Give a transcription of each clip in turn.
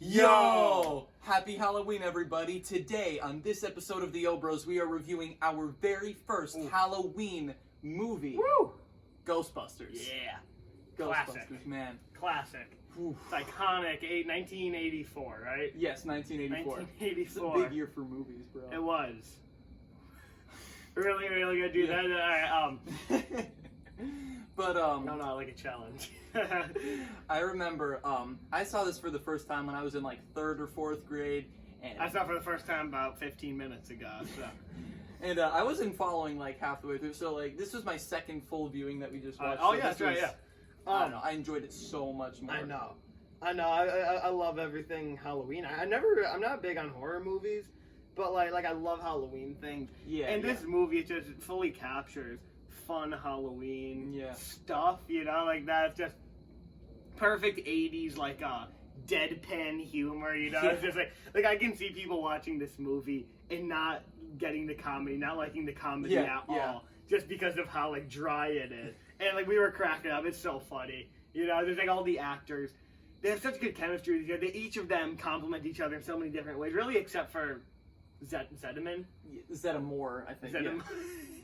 Yo! Happy Halloween, everybody. Today, on this episode of the O-Bros, we are reviewing our very first Halloween movie. Woo! Ghostbusters. Yeah. Ghostbusters, Classic. man. Classic. Oof. It's iconic. 1984, right? Yes, 1984. 1984. It's a big year for movies, bro. It was. Really, really good, dude. Yeah. All right, But, No, like a challenge. I remember, I saw this for the first time when I was in, like, 3rd or 4th grade. And I saw it for the first time about 15 minutes ago, so. And I wasn't following, like, half the way through, so, like, this was my second full viewing that we just watched. Oh, so yeah, that's right, yeah. I don't know, I enjoyed it so much more. I know. I love everything Halloween. I'm not big on horror movies, but like I love Halloween things. Yeah. And this movie just fully captures fun Halloween stuff, you know, like that's just perfect 80s like deadpan humor, you know. It's just like I can see people watching this movie and not getting the comedy, not liking the comedy at all, just because of how like dry it is. And like we were cracking up, it's so funny. You know, there's like all the actors. They have such good chemistry with each other. Each of them complement each other in so many different ways, really, except for Zedeman. Zeddemore, I think. Zeddemore.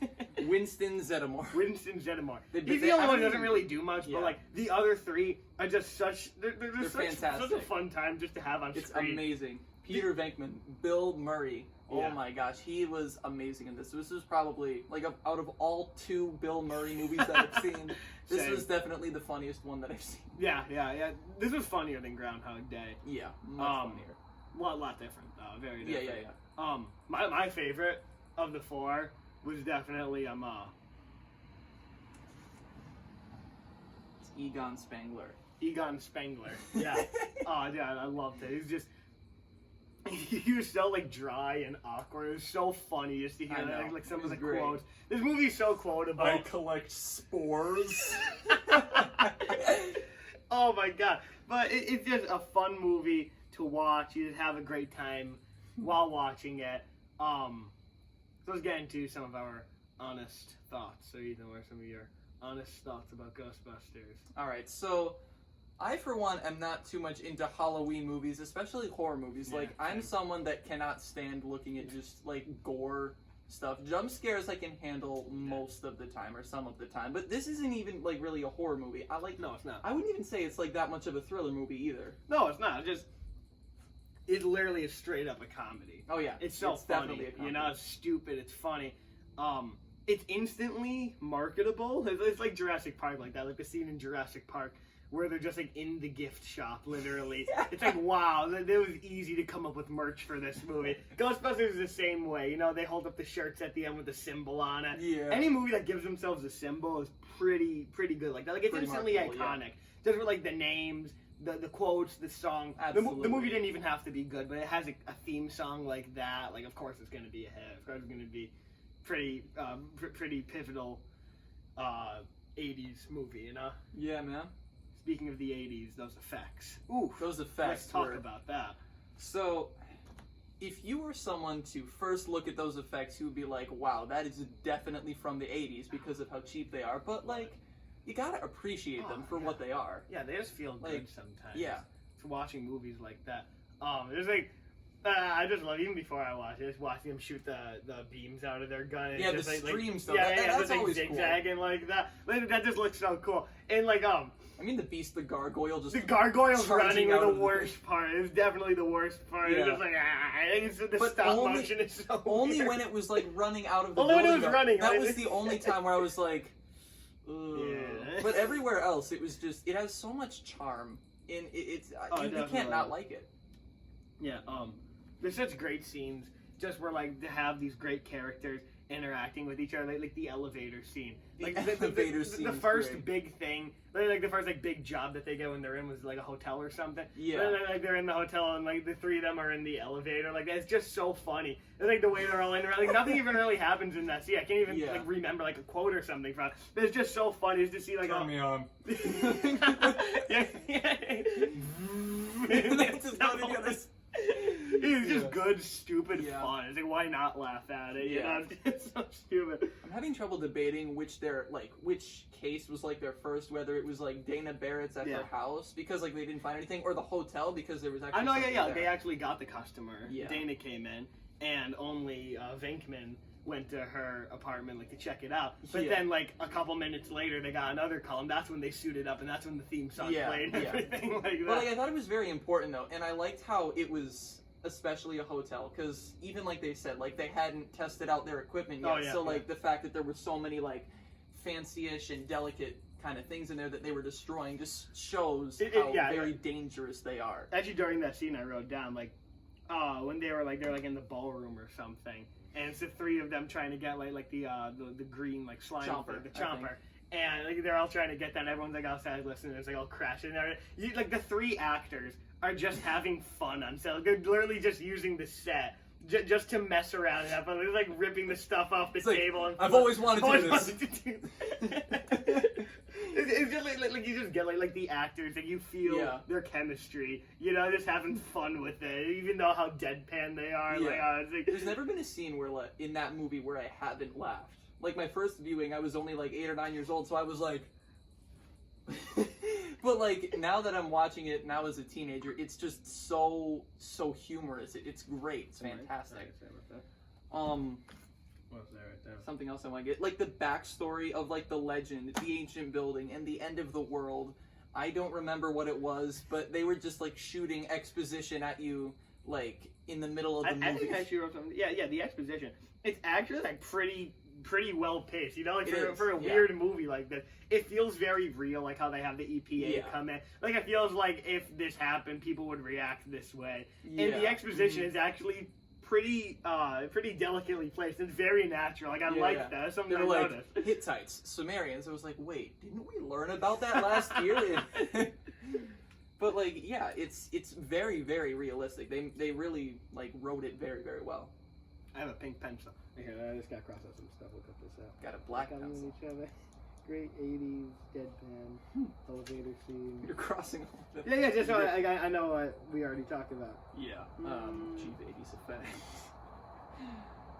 Yeah. Winston Zeddemore. Winston Zeddemore. He's the only one who doesn't really do much, but like the other three are just such. They're fantastic. Such a fun time just to have on It's screen. amazing. Peter Venkman, Bill Murray. Oh my gosh, he was amazing in this. This was probably, like, out of all 2 Bill Murray movies that I've seen, this was definitely the funniest one that I've seen. Yeah. This was funnier than Groundhog Day. Yeah, much funnier. Lot different, though. Very different. Yeah. My favorite of the 4 was definitely It's Egon Spengler. Egon Spengler. Yeah. Oh, yeah, I loved it. He's just. He was so like dry and awkward. It was so funny just to hear like some of the quotes. This movie's so quotable. I collect spores. Oh my god! But it's just a fun movie to watch. You just have a great time while watching it. So let's get into some of our honest thoughts. So Ethan, what are some of your honest thoughts about Ghostbusters? All right, so I, for one, am not too much into Halloween movies, especially horror movies. Yeah, like, I'm someone that cannot stand looking at just, like, gore stuff. Jump scares I can handle most of the time, or some of the time. But this isn't even, like, really a horror movie. No, it's not. I wouldn't even say it's, like, that much of a thriller movie either. No, it's not. It literally is straight up a comedy. Oh, yeah. It's so funny. Definitely a comedy. You know, it's stupid. It's funny. It's instantly marketable. It's like Jurassic Park, like that. Like the scene in Jurassic Park where they're just like in the gift shop, literally. It's like, wow, it was easy to come up with merch for this movie. Ghostbusters is the same way. You know, they hold up the shirts at the end with the symbol on it. Yeah. Any movie that gives themselves a symbol is pretty good like that. Like, it's Pretty instantly marketable, iconic. Just with like the names, the quotes, the song. The movie didn't even have to be good, but it has a theme song like that. Like, of course it's going to be a hit. Of course it's going to be pretty pivotal 80s movie, you know? Yeah, man. Speaking of the 80s, those effects. Ooh, those effects. Let's talk about that. So, if you were someone to first look at those effects, you would be like, wow, that is definitely from the 80s because of how cheap they are. But, like, you gotta appreciate them for what they are. Yeah, they just feel like, good sometimes. Yeah. For watching movies like that. There's like, I just love, even before I watch it, just watching them shoot the beams out of their gun. And yeah, just, the stream like, stuff. That's just like always zigzagging cool. like that. That just looks so cool. And like, I mean, the beast, the gargoyle, just the gargoyles running are the out worst part. It's definitely the worst part. Yeah. It's just like, it's the stop motion is so only weird. when it was like running out of the only when building. it was running. That right? was the only time where I was like, ugh. Yeah. But everywhere else, it was just, it has so much charm. You can't not like it. Yeah. There's such great scenes just where like to have these great characters interacting with each other, like the elevator scene. Like the first big thing, like the first like big job that they get when they're in was like a hotel or something. Yeah. And then, like they're in the hotel and like the 3 of them are in the elevator. Like it's just so funny. And like the way they're all in, like nothing even really happens in that scene. I can't even like remember like a quote or something from it. But it's just so funny just to see like. Turn me on. Yeah. That's about it. He's just good good, stupid Yeah. fun. It's like, why not laugh at it? You Yeah. know, it's so stupid. I'm having trouble debating which case was like their first, whether it was like Dana Barrett's at Yeah. her house because like they didn't find anything, or the hotel because there was actually. I know, something yeah. there. They actually got the customer. Yeah. Dana came in, and only Venkman went to her apartment like to check it out. But Yeah. then like a couple minutes later, they got another call, and that's when they suited up, and that's when the theme song Yeah, played and yeah. everything like that. But like I thought it was very important though, and I liked how it was especially a hotel because even like they said, like they hadn't tested out their equipment yet. Oh, yeah, so yeah. like the fact that there were so many like fancy-ish and delicate kind of things in there that they were destroying just shows how very dangerous they are. Actually, during that scene, I wrote down like, when they're in the ballroom or something, and it's the three of them trying to get like the green like slime Chomper, the chomper. And like they're all trying to get that, and everyone's like outside listening. It's like all crashing. Like the three actors are just having fun on set. They're literally just using the set just to mess around and have fun. They're like ripping the stuff off the table. And I've always wanted to do this. It's just like you just get like the actors, and you feel their chemistry. You know, just having fun with it, even though how deadpan they are. Yeah. Like, There's never been a scene where like in that movie where I haven't laughed. Like my first viewing, I was only like 8 or 9 years old, so I was like. But like now that I'm watching it now as a teenager, it's just so humorous. It's great. It's fantastic. What's that right there? Something else I want to get, like the backstory of like the legend, the ancient building, and the end of the world. I don't remember what it was, but they were just like shooting exposition at you, like in the middle of the movie. I think I actually wrote something. Yeah, the exposition. It's actually like pretty well paced. You know, like for a weird movie like this, it feels very real. Like how they have the EPA come in. Like it feels like if this happened, people would react this way. And the exposition is actually pretty delicately placed. It's very natural. Like I like that. That's something I noticed. Hittites, Sumerians. I was like, wait, didn't we learn about that last year? But like, yeah, it's very realistic. They really like wrote it very well. I have a pink pencil. Okay, I just got crossed out some stuff. We'll cut this out. Got a black pencil. Each other. Great 80s deadpan elevator scene. You're crossing all of it. Yeah, just so I know what we already talked about. Yeah. Cheap 80s effects.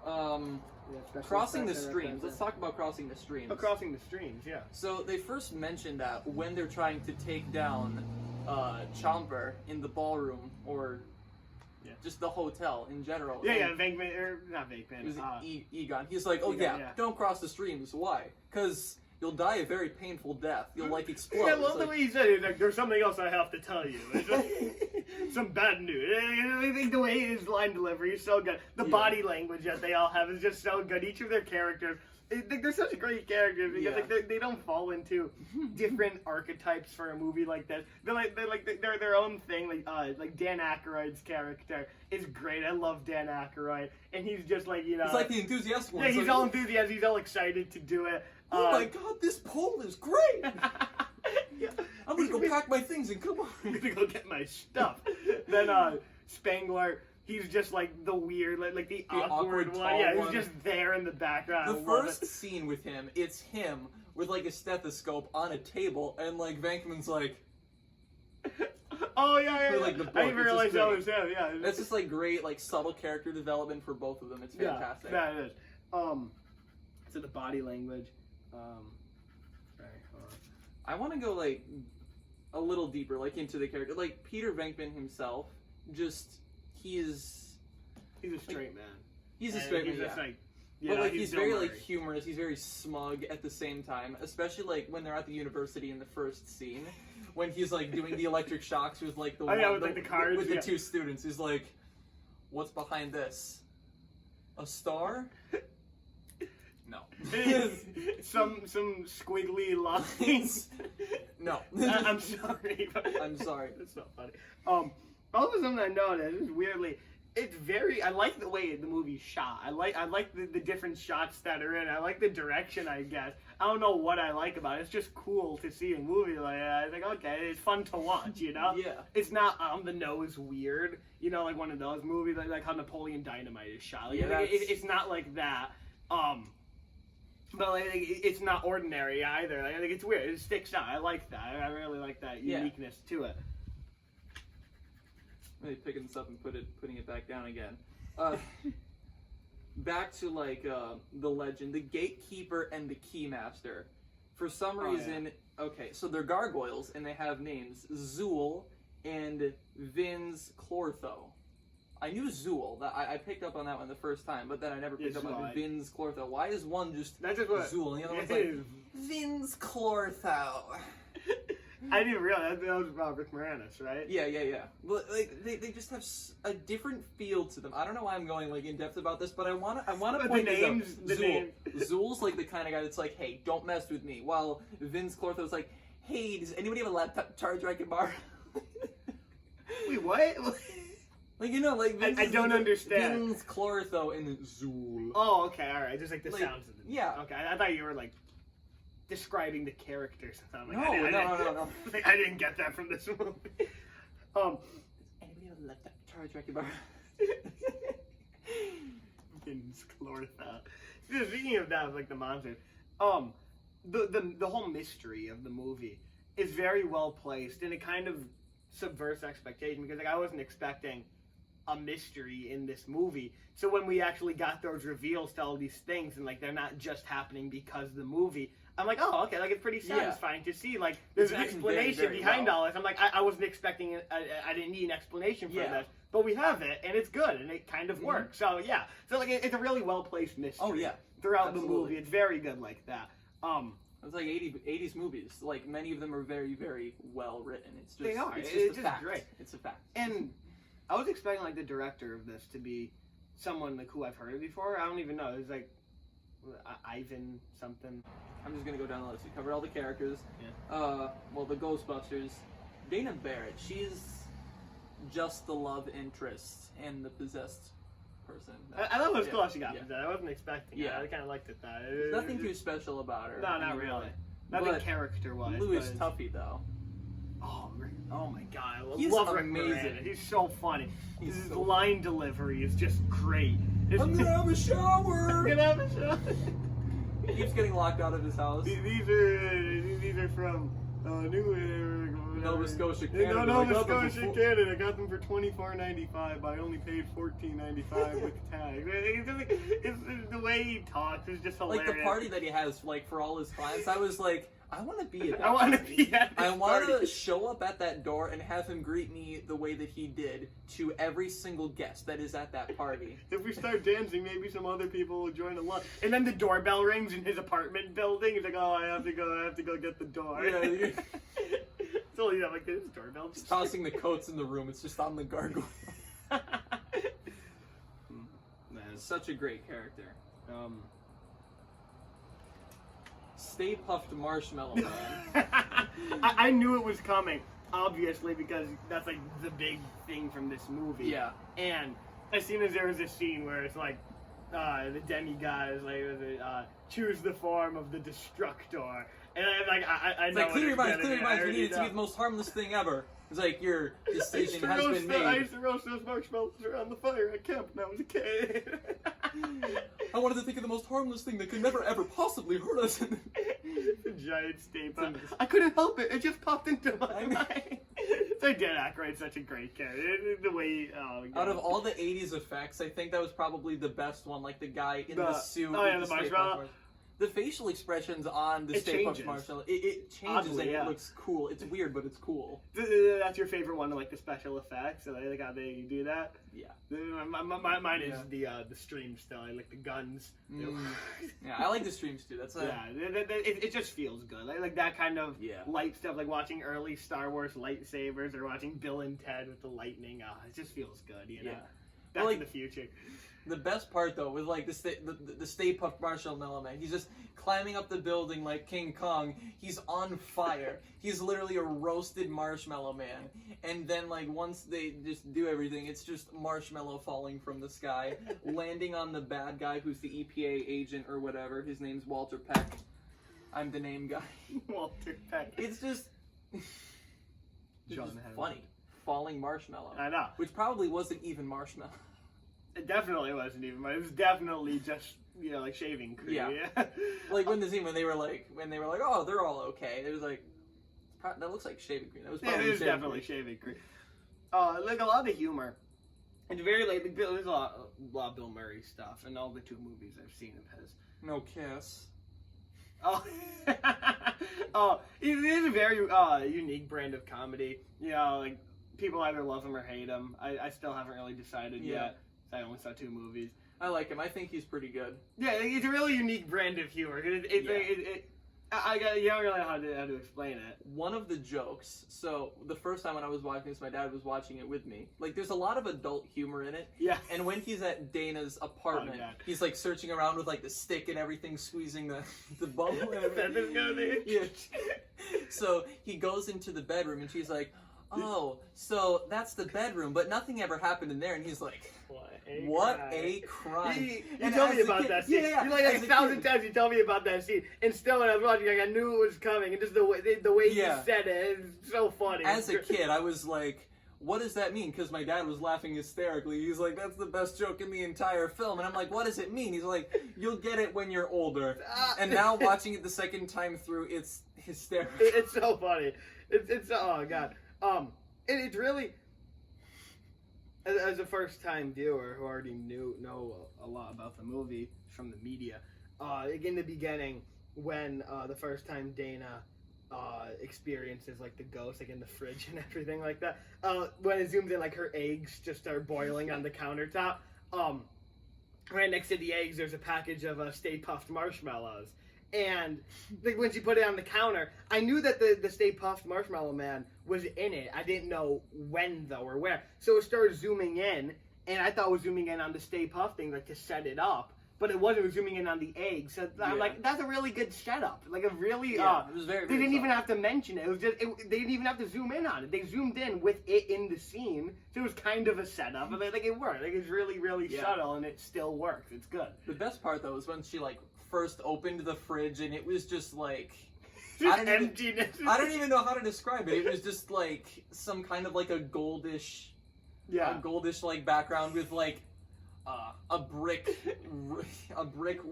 Yeah, crossing the streams. Let's talk about crossing the streams. Oh, crossing the streams, yeah. So they first mentioned that when they're trying to take down Chomper in the ballroom or just the hotel in general. Yeah, Venkman, or not Venkman. It was Egon. He's like, don't cross the streams. Why? Because you'll die a very painful death. You'll like explode. Yeah, I love the way he said it. Like, there's something else I have to tell you. It's just, some bad news. I think the way his line delivery is so good. The body language that they all have is just so good. Each of their characters. They're such great characters because like they don't fall into different archetypes for a movie like this. They're their own thing. Like Dan Aykroyd's character is great. I love Dan Aykroyd, and he's just like He's like the enthusiastic one. Yeah, he's all enthusiastic. He's all excited to do it. Oh my God, this pole is great! I'm gonna go pack my things and come on. I'm gonna go get my stuff. Then Spangler. He's just like the weird, like the awkward one. Yeah, he's just there in the background. The first scene with him, it's him with like a stethoscope on a table, and like Venkman's like, oh yeah. Like, I didn't even realize that was him. Yeah, that's just like great, like subtle character development for both of them. It's fantastic. Yeah, that is. So the body language. I want to go like a little deeper, like into the character, like Peter Venkman himself. He's a straight man. He's a straight man, but like he's very like humorous. He's very smug at the same time, especially like when they're at the university in the first scene, when he's like doing the electric shocks with like the the cards with the two students. He's like, "What's behind this? A star? No. some squiggly lines. No. I'm sorry. I'm sorry. It's not funny. Also something I noticed is weirdly, it's very. I like the way the movie's shot. I like the different shots that are in. I like the direction. I guess I don't know what I like about it. It's just cool to see a movie like that. I think okay, it's fun to watch. You know. Yeah. It's not on the nose weird. You know, like one of those movies like how Napoleon Dynamite is shot. Like, it's not like that. But like, it's not ordinary either. Like, I think it's weird. It sticks out. I like that. I really like that uniqueness to it. Really picking this up and putting it back down again. Back to like the legend, the gatekeeper and the keymaster. For some reason, okay, so they're gargoyles and they have names: Zool and Vinz Clortho. I knew Zool. I picked up on that one the first time, but then I never picked up on Vinz Clortho. Why is one just Zool and the other one's like Vinz Clortho? I didn't realize that was Robert Moranis, right? Yeah. But like they just have a different feel to them. I don't know why I'm going like in depth about this, but I wanna point this out. Zool. Zool's like the kind of guy that's like, hey, don't mess with me. While Vinz Clortho's like, hey, does anybody have a laptop charger I can borrow? Wait, what? Like, you know, like I don't understand. Vinz Clortho and Zool. Oh, okay, all right. Just like the sounds of them. Yeah. Okay, I thought you were like describing the characters. Like, no. I didn't get that from this movie. Does anybody have a laptop charger I can borrow? Vinz Clortho. Speaking of that, like the monsters, the whole mystery of the movie is very well placed, and it kind of subverts expectation because like I wasn't expecting a mystery in this movie. So when we actually got those reveals to all these things and like they're not just happening because of the movie, I'm like, oh, okay, like it's pretty satisfying to see like there's an explanation behind all this. I'm like, I wasn't expecting it. I didn't need an explanation for this, but we have it and it's good and it kind of works. So yeah, so like it's a really well placed mystery. Oh yeah, throughout the movie, it's very good like that. It's like 80s movies. Like many of them are very, very well written. It's just they are. It's just a fact. Great. It's a fact. And I was expecting like the director of this to be someone like who I've heard of before. I don't even know. It's like Ivan something. I'm just gonna go down the list. We covered all the characters. Yeah. Well, the Ghostbusters. Dana Barrett. She's just the love interest and the possessed person. I thought it was cool she got possessed. I wasn't expecting it. I kind of liked it. There's nothing too special about her. No, not really. Nothing character-wise. Louis Tuffy, though. Oh my god, he's love amazing. He's so funny. His so line delivery is just great. I'm gonna have a shower. I'm gonna have a shower. He keeps getting locked out of his house. These are from Nova Scotia, Canada. Nova Scotia, Canada. I got them for $24.95. I only paid $14.95 with tags. It's the way he talks is just hilarious. Like the party that he has, like for all his clients, I was like, I want to be at that. I want to be at this I want to show up at that door and have him greet me the way that he did to every single guest that is at that party. If we start dancing, maybe some other people will join along. And then the doorbell rings in his apartment building. He's like, oh, I have to go get the door. Yeah. So I'm like, this doorbell. Just tossing the coats in the room. It's just on the gargoyle. Man, such a great character. Stay Puffed Marshmallow Man. I knew it was coming, obviously, because that's like the big thing from this movie. Yeah. And as soon as there was a scene where it's like, the demigods like choose the form of the Destructor, and I know. Like, clear your minds. We need it to be the most harmless thing ever. It's like your decision has been made. I used to roast those marshmallows around the fire at camp when I was a kid. I wanted to think of the most harmless thing that could never ever possibly hurt us. The giant staple. I couldn't help it. It just popped into my mind. So Dan Aykroyd's such a great character. The way out of all the 80s effects, I think that was probably the best one. Like the guy in the suit. Oh yeah, the marshmallow. The facial expressions on the Stay Puft Marshmallow, it changes. Oddly, and it looks cool. It's weird, but it's cool. That's your favorite one, like the special effects, like how they do that? Yeah. Mine is the streams still. I like the guns. Yeah, I like the streams too. That's it just feels good. Like that kind of light stuff, like watching early Star Wars lightsabers or watching Bill and Ted with the lightning. It just feels good, you know? Yeah. That's in the future. The best part though was like the Stay Puft Marshmallow Man. He's just climbing up the building like King Kong. He's on fire. He's literally a roasted marshmallow man. And then like once they just do everything, it's just marshmallow falling from the sky, landing on the bad guy who's the EPA agent or whatever. His name's Walter Peck. I'm the name guy. Walter Peck. It's just funny. Falling marshmallow. I know. Which probably wasn't even marshmallow. It definitely wasn't even. It was definitely just like shaving cream. Yeah. Like when they were like, oh, they're all okay. It was like, that looks like shaving cream. That was probably definitely shaving cream. Like a lot of the humor It's very like there's a lot of Bill Murray stuff, and all the 2 movies I've seen of his. No kiss. Oh, oh, it is a very unique brand of comedy. You know, like people either love him or hate him. I still haven't really decided yet. I only saw 2 movies. I like him. I think he's pretty good. Yeah, it's a really unique brand of humor. You don't really know how to explain it. One of the jokes, so the first time when I was watching this, my dad was watching it with me. Like, there's a lot of adult humor in it. Yeah. And when he's at Dana's apartment, he's like searching around with like the stick and everything, squeezing the bubble and everything. Yeah. So he goes into the bedroom and she's like, "Oh, so that's the bedroom, but nothing ever happened in there." And he's like, What a crime. You told me about that scene. Yeah. You like 1,000 times you told me about that scene. And still when I was watching, like, I knew it was coming. And just the way you said it, it's so funny. As a kid, I was like, what does that mean? Because my dad was laughing hysterically. He's like, that's the best joke in the entire film. And I'm like, what does it mean? He's like, you'll get it when you're older. And now watching it the second time through, it's hysterical. It's so funny. It's oh, God. It's really... As a first-time viewer who already know a lot about the movie from the media, in the beginning, when the first time Dana experiences like the ghost, like in the fridge and everything like that, when it zooms in, like her eggs just start boiling on the countertop. Right next to the eggs, there's a package of Stay Puft Marshmallows. And like when she put it on the counter, I knew that the Stay Puft Marshmallow Man was in it. I didn't know when though or where. So it started zooming in, and I thought it was zooming in on the Stay Puft thing, like to set it up. But it wasn't. It was zooming in on the egg. So I'm like, that's a really good setup. Like a really. It was very. They didn't even have to mention it. It was just. They didn't even have to zoom in on it. They zoomed in with it in the scene, so it was kind of a setup. But like it worked. Like it's really, really subtle, and it still works. It's good. The best part though is when she like first opened the fridge and it was just like emptiness. I don't even know how to describe it. It was just like some kind of like a goldish like background with like a brick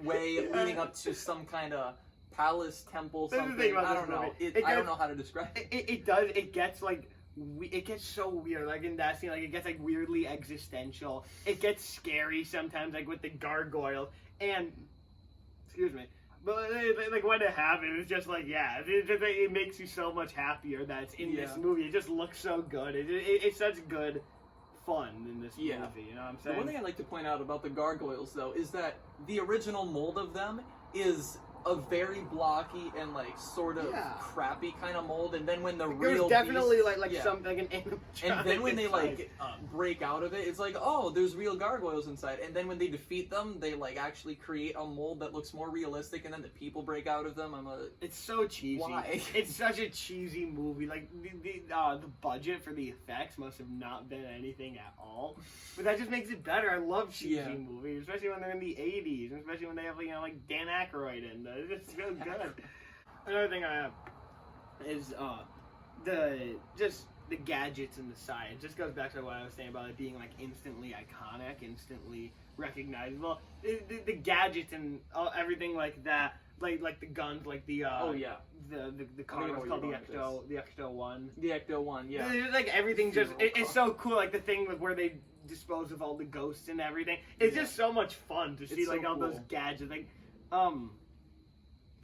way leading up to some kind of palace, temple, something. I don't know. I don't know how to describe it. It does. It gets like. It gets so weird, like in that scene, like it gets like weirdly existential. It gets scary sometimes, like with the gargoyles and. Excuse me, but like when it happened, it's just like it makes you so much happier that it's in this movie. It just looks so good. It's such good fun in this movie. You know what I'm saying? The one thing I'd like to point out about the gargoyles, though, is that the original mold of them is a very blocky and like sort of crappy kind of mold, and then when the real definitely beast, something like an animatronic, and then when they like break out of it, it's like, oh, there's real gargoyles inside, and then when they defeat them, they like actually create a mold that looks more realistic, and then the people break out of them. It's so cheesy. Why? It's such a cheesy movie. Like the budget for the effects must have not been anything at all, but that just makes it better. I love cheesy movies, especially when they're in the 80s, and especially when they have like Dan Aykroyd in them. It's just so good. Another thing I have is the gadgets and the side. It just goes back to what I was saying about it being like instantly iconic, instantly recognizable. The gadgets and everything like that, like the guns, like the car was called the Ecto-1. The Ecto-1, yeah. It's like everything just it's so cool. Like the thing with where they dispose of all the ghosts and everything. It's just so much fun to see like all those gadgets. Like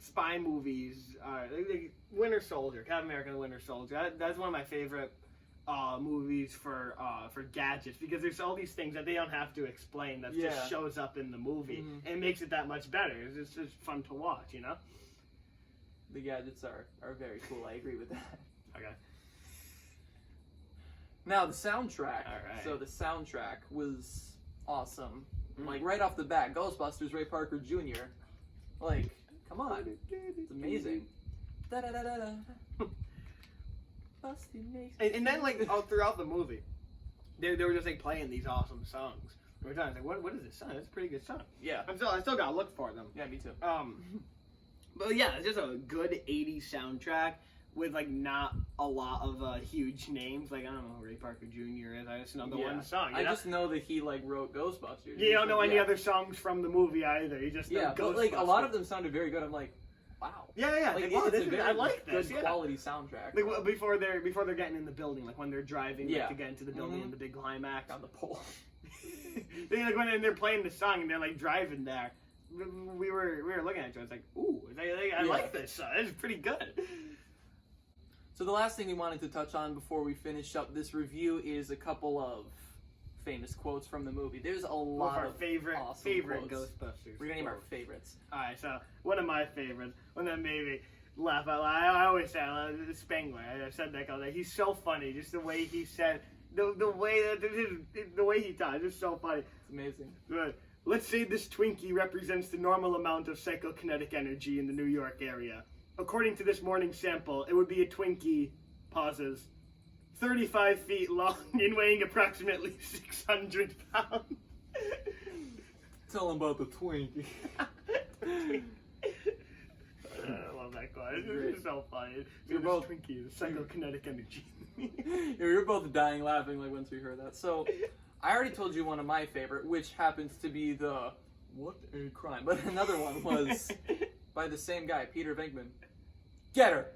spy movies, like Winter Soldier, Captain America: The Winter Soldier. That's one of my favorite movies for gadgets, because there's all these things that they don't have to explain that just shows up in the movie and it makes it that much better. It's just fun to watch, you know. The gadgets are very cool. I agree with that. Okay. Now the soundtrack. All right. So the soundtrack was awesome. Like right off the bat, Ghostbusters, Ray Parker Jr. Like, come on, it's amazing. And then like all throughout the movie, they were just like playing these awesome songs. Every time I was like, what is this song? It's a pretty good song. Yeah. I still gotta look for them. Yeah, me too. But yeah, it's just a good 80s soundtrack with like not a lot of huge names. Like I don't know who Ray Parker Jr. is. I just know the one song. I just know that he like wrote Ghostbusters. You don't know any other songs from the movie either. You just know but like a lot of them sounded very good. I'm like, wow. Yeah. Like, wow, I like this. Good quality soundtrack. Like before they're getting in the building, like when they're driving to get into the building in the big climax on the pole. Like when they're playing the song and they're like driving there, we were looking at each other. It's like, ooh, I like this song. It's pretty good. So the last thing we wanted to touch on before we finish up this review is a couple of famous quotes from the movie. There's a lot of favorite quotes. Ghostbusters. We're gonna name our favorites. Alright, so one of my favorites, one that made me laugh out loud. I always say Spengler. I've said that all day. He's so funny. Just the way he said, the way he talks, it's so funny. It's amazing. Right. Let's say this Twinkie represents the normal amount of psychokinetic energy in the New York area. According to this morning sample, it would be a Twinkie, pauses, 35 feet long and weighing approximately 600 pounds. Tell him about the Twinkie. I love that quote. It's so funny. You're both Twinkie, psychokinetic energy. Yeah, we were both dying laughing like once we heard that. So, I already told you one of my favorite, which happens to be the what a crime. But another one was by the same guy, Peter Venkman. Get her.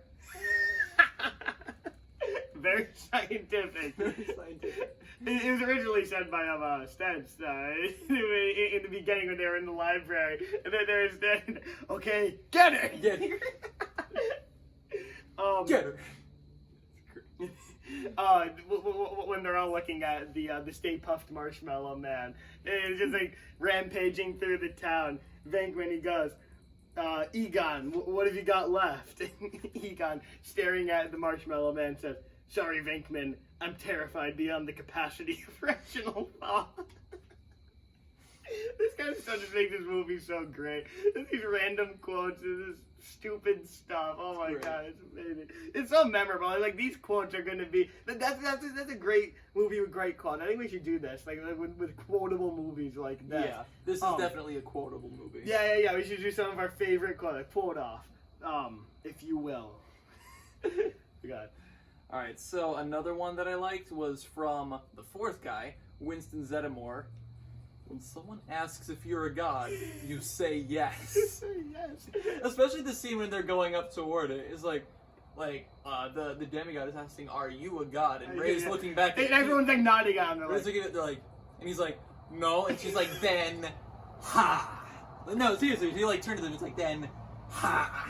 Very scientific. Very scientific. It was originally said by Stentz in the beginning when they were in the library, and then there's then okay, get her. Get her. Get her. When they're all looking at the Stay Puft Marshmallow Man, it's just like rampaging through the town. Venkman, he goes, Egon, what have you got left? Egon, staring at the Marshmallow Man, says, sorry, Venkman, I'm terrified beyond the capacity of rational thought. This kind of stuff just makes this movie so great. These random quotes and this stupid stuff. Oh my god, it's amazing. It's so memorable. Like these quotes are going to be. That's a great movie with great quotes. I think we should do this, like with quotable movies like that. Yeah, this is definitely a quotable movie. Yeah. We should do some of our favorite quotes, like quote off, if you will. God. All right, so another one that I liked was from the fourth guy, Winston Zeddemore. When someone asks if you're a god, you say yes. You say yes. Especially the scene when they're going up toward it. It's like the demigod is asking, "Are you a god?" And Ray's looking back. And everyone's like nodding on them. Ray's looking at, they're like, and he's like, "No," and she's like, "Then, ha." No, seriously, he like turned to them. It's like, "Then, ha."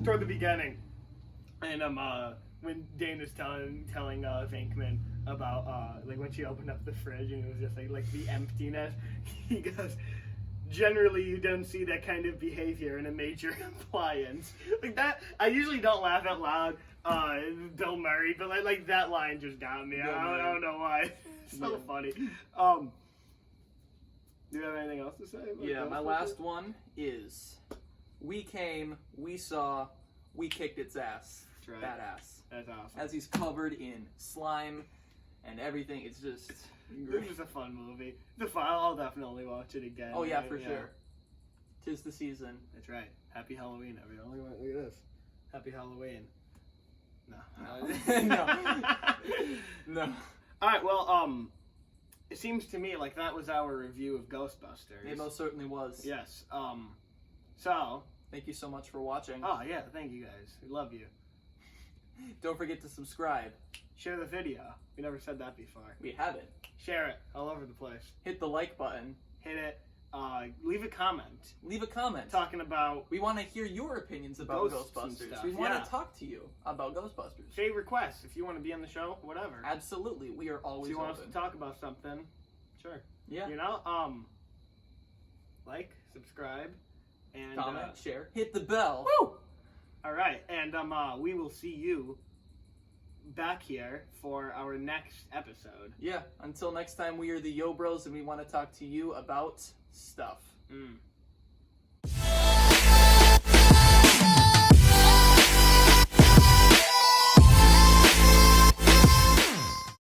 Toward the beginning, and when Dane is telling Venkman about like when she opened up the fridge and it was just like the emptiness, he goes, generally you don't see that kind of behavior in a major appliance. Like that, I usually don't laugh out loud, Bill Murray, but like that line just got me. I don't know why. It's so funny. Do you have anything else to say? Yeah, my last one is, we came, we saw, we kicked its ass. That's right. Badass. That's awesome. As he's covered in slime and everything, it's just great. This is a fun movie. I'll definitely watch it again. Oh yeah, for sure. 'Tis the season. That's right. Happy Halloween, everyone. Look at this. Happy Halloween. No. No. All right. Well, it seems to me like that was our review of Ghostbusters. It most certainly was. Yes. So. Thank you so much for watching. Oh yeah, thank you guys. We love you. Don't forget to subscribe. Share the video. We never said that before. We haven't. Share it all over the place. Hit the like button. Hit it. Leave a comment. Leave a comment. Talking about... We want to hear your opinions about Ghostbusters. We want to talk to you about Ghostbusters. Say requests if you want to be on the show, whatever. Absolutely. We are always open. If you want open. us to talk about something, sure. Yeah. You know, like, subscribe, and... Comment, share, hit the bell. Woo! All right, and we will see you back here for our next episode. Yeah, until next time, we are the Yo Bros, and we want to talk to you about stuff.